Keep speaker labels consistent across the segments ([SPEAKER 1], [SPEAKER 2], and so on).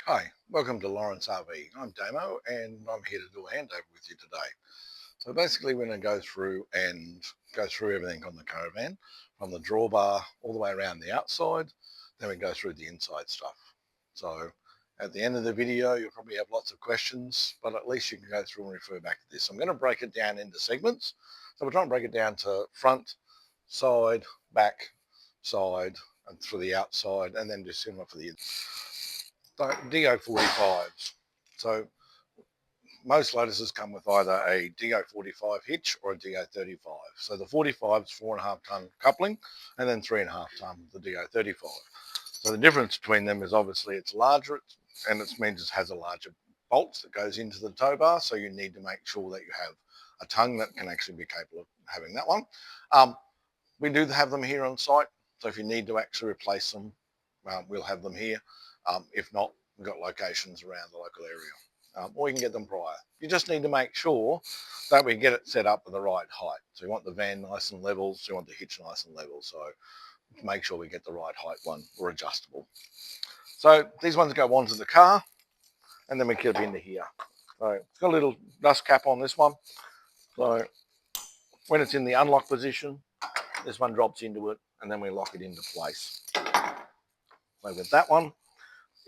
[SPEAKER 1] Hi, welcome to Lawrence RV. I'm Damo and I'm here to do a handover with you today. So basically we're going to go through everything on the Caravan from the drawbar all the way around the outside. Then we go through the inside stuff. So at the end of the video you'll probably have lots of questions, but at least you can go through and refer back to this. I'm going to break it down into segments. So we're trying to break it down to front, side, back, side, and for the outside, and then do similar for the DO45s. So most Lotuses come with either a DO45 hitch or a DO35. So the 45 is 4.5 ton coupling, and then 3.5 ton the DO35. So the difference between them is obviously it's larger, and it means it has a larger bolt that goes into the tow bar. So you need to make sure that you have a tongue that can actually be capable of having that one. We do have them here on site, so if you need to actually replace them, we'll have them here. If not, we've got locations around the local area, or you can get them prior. You just need to make sure that we get it set up at the right height. So you want the van nice and level, so you want the hitch nice and level. So make sure we get the right height one or adjustable. So these ones go onto the car, and then we clip into here. So it's got a little dust cap on this one. So when it's in the unlock position, this one drops into it, and then we lock it into place. So with that one,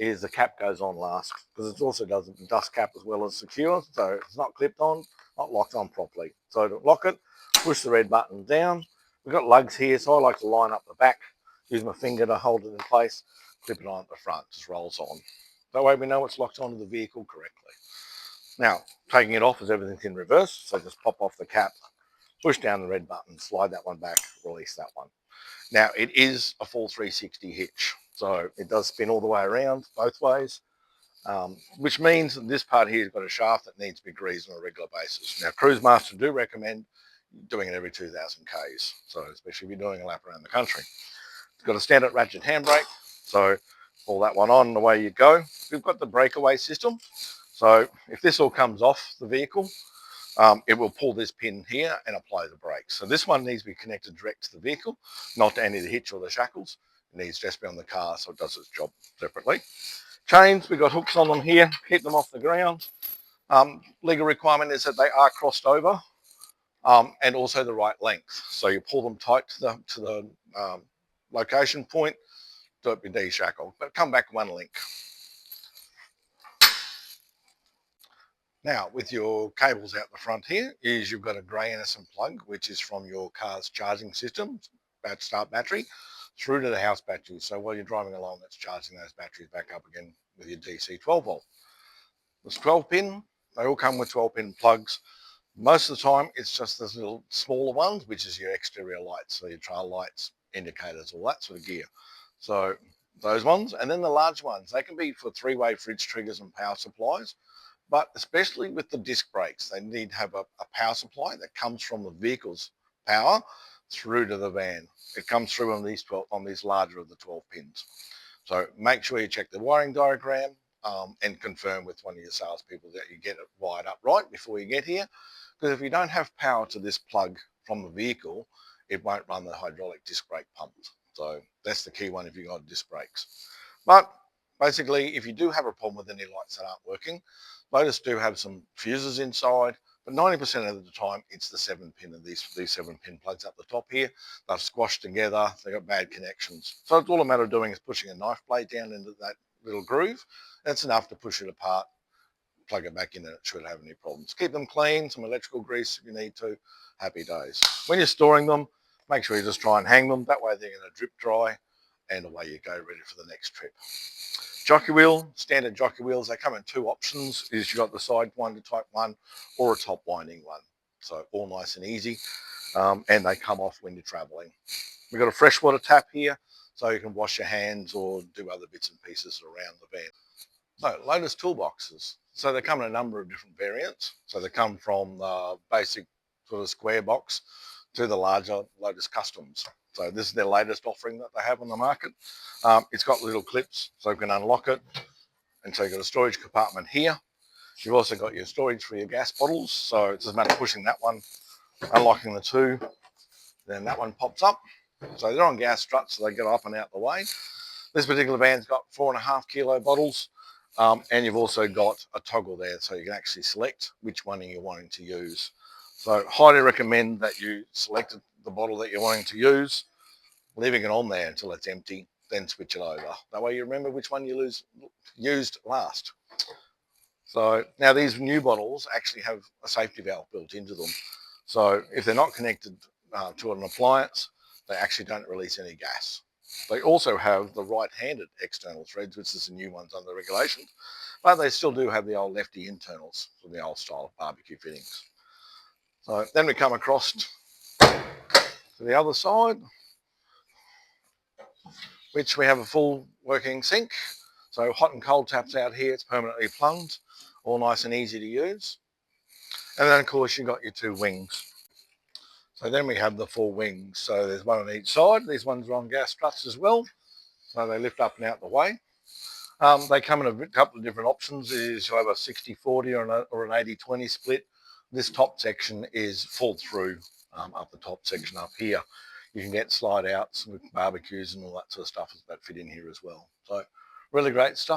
[SPEAKER 1] is the cap goes on last, because it also does the dust cap as well as secure, so it's not clipped on, not locked on properly. So to lock it, push the red button down. We've got lugs here, so I like to line up the back, use my finger to hold it in place, clip it on at the front, just rolls on. That way we know it's locked onto the vehicle correctly. Now, taking it off as everything's in reverse, so just pop off the cap, push down the red button, slide that one back, release that one. Now, it is a full 360 hitch, so it does spin all the way around both ways, which means that this part here has got a shaft that needs to be greased on a regular basis. Now, Cruise Master do recommend doing it every 2,000 Ks, so especially if you're doing a lap around the country. It's got a standard ratchet handbrake, so pull that one on and away you go. We've got the breakaway system, so if this all comes off the vehicle, it will pull this pin here and apply the brakes. So this one needs to be connected direct to the vehicle, not to any of the hitch or the shackles. It needs just to be on the car, so it does its job separately. Chains, we've got hooks on them here, keep them off the ground. Legal requirement is that they are crossed over, and also the right length. So you pull them tight to the location point, do it be de-shackled, but come back one link. Now, with your cables out the front here, is you've got a grey innocent plug, which is from your car's charging system, start battery, through to the house battery. So while you're driving along, it's charging those batteries back up again with your DC 12 volt. There's 12 pin. They all come with 12 pin plugs. Most of the time, it's just those little smaller ones, which is your exterior lights, so your trail lights, indicators, all that sort of gear. So those ones, and then the large ones, they can be for three-way fridge triggers and power supplies. But especially with the disc brakes, they need to have a power supply that comes from the vehicle's power through to the van. It comes through on these larger of the 12 pins. So make sure you check the wiring diagram, and confirm with one of your salespeople that you get it wired up right before you get here. Because if you don't have power to this plug from the vehicle, it won't run the hydraulic disc brake pumps. So that's the key one if you've got disc brakes. But basically, if you do have a problem with any lights that aren't working, Lotus do have some fuses inside, but 90% of the time it's the 7 pin of these 7 pin plugs up the top here. They've squashed together, they've got bad connections. So it's all a matter of doing is pushing a knife blade down into that little groove. That's enough to push it apart, plug it back in, and it shouldn't have any problems. Keep them clean, some electrical grease if you need to. Happy days. When you're storing them, make sure you just try and hang them. That way they're going to drip dry, and away you go, ready for the next trip. Jockey wheel, standard jockey wheels, they come in two options. Is you've got the side winder type one or a top winding one. So all nice and easy, and they come off when you're traveling. We've got a freshwater tap here, so you can wash your hands or do other bits and pieces around the van. So Lotus toolboxes. So they come in a number of different variants. So they come from the basic sort of square box to the larger Lotus customs. So this is their latest offering that they have on the market. It's got little clips so you can unlock it. And so you've got a storage compartment here. You've also got your storage for your gas bottles. So it's just a matter of pushing that one, unlocking the two, then that one pops up. So they're on gas struts, so they get up and out the way. This particular van's got 4.5 kilo bottles. And you've also got a toggle there, so you can actually select which one you're wanting to use. So highly recommend that you select the bottle that you're wanting to use, leaving it on there until it's empty, then switch it over. That way you remember which one you used last. So now these new bottles actually have a safety valve built into them. So if they're not connected to an appliance, they actually don't release any gas. They also have the right-handed external threads, which is the new ones under regulation, but they still do have the old lefty internals from the old style of barbecue fittings. So then we come across to the other side, which we have a full working sink. So hot and cold taps out here, it's permanently plumbed, all nice and easy to use. And then of course you've got your two wings. So then we have the four wings. So there's one on each side. These ones are on gas struts as well. So they lift up and out the way. They come in a couple of different options. You'll have a 60-40 or an 80-20 split. This top section is fall through up the top section up here. You can get slide outs with barbecues and all that sort of stuff that fit in here as well. So really great stuff.